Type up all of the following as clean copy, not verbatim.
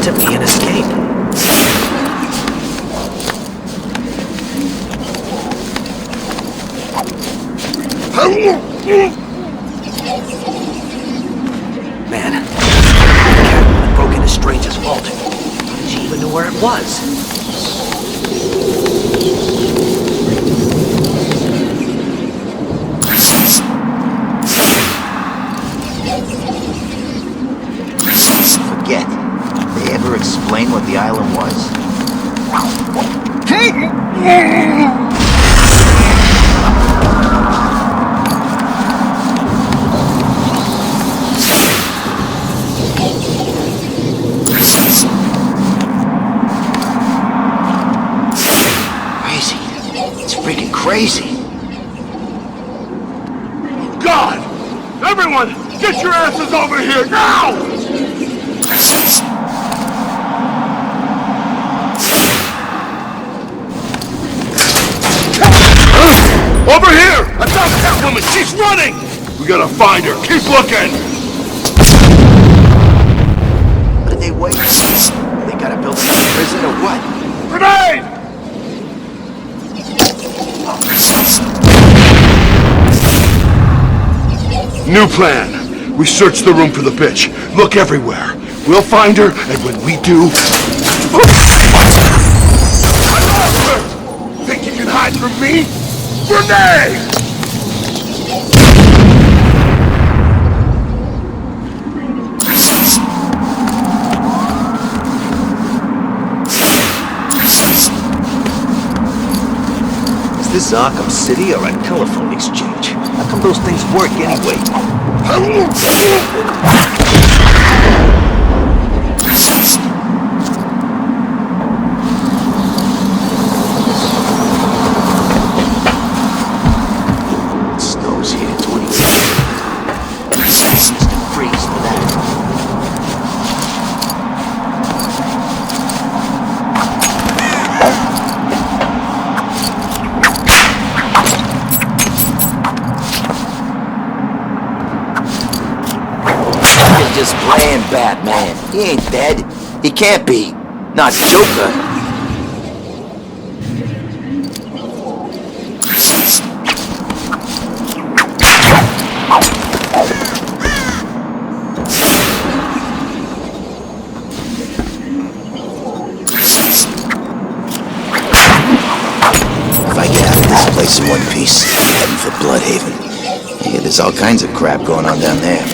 to be an escape. Man, Catwoman broke into Strange's vault. She even knew where it was. Forget. They ever explain what the island was? Crazy. It's freaking crazy. God! Everyone, get your asses over here now! Over here! I found Catwoman! She's running! We gotta find her! Keep looking! What are they waiting for? They gotta build another prison or what? Grenade! New plan. We search the room for the bitch. Look everywhere. We'll find her, and when we do... I lost her! Think you can hide from me? Grenade! Is this Arkham City or a telephone exchange? How come those things work anyway? It snows here 20 years. It's the freeze for that. Just playing Batman. He ain't dead. He can't be. Not Joker. If I get out of this place in one piece, I'm heading for Bloodhaven. Yeah, there's all kinds of crap going on down there.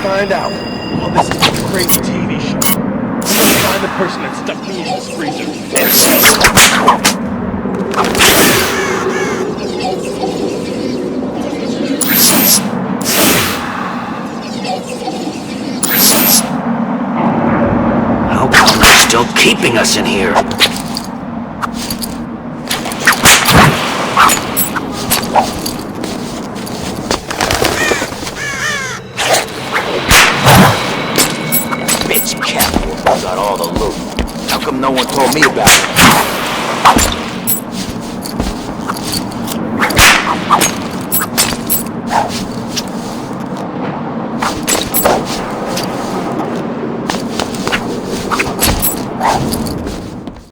Find out. Oh, this is a crazy TV show. I'm gonna find the person that stuck me in this freezer. How come they're still keeping us in here? Bitch Catwoman got all the loot. How come no one told me about it?